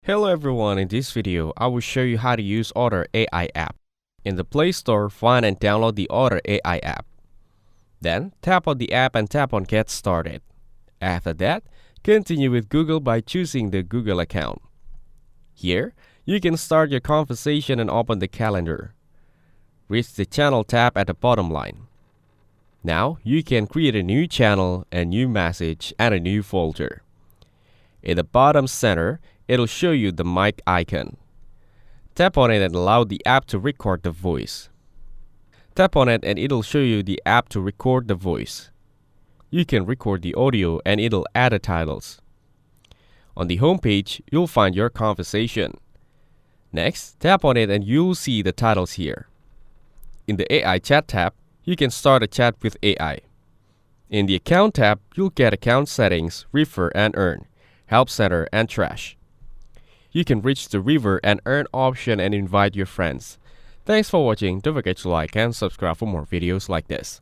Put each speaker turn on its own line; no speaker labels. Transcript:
Hello everyone, in this video, I will show you how to use Otter AI app. In the Play Store, find and download the Otter AI app. Then, tap on the app and tap on Get Started. After that, continue with Google by choosing the Google account. Here, you can start your conversation and open the calendar. Reach the Channel tab at the bottom line. Now, you can create a new channel, a new message, and a new folder. In the bottom center, it'll show you the mic icon. Tap on it and allow the app to record the voice. Tap on it and it'll show you the app to record the voice. You can record the audio and it'll add the titles. On the home page, you'll find your conversation. Next, tap on it and you'll see the titles here. In the AI chat tab, you can start a chat with AI. In the account tab, you'll get account settings, refer and earn, help center and trash. You can reach the River and Earn option and invite your friends. Thanks for watching. Don't forget to like and subscribe for more videos like this.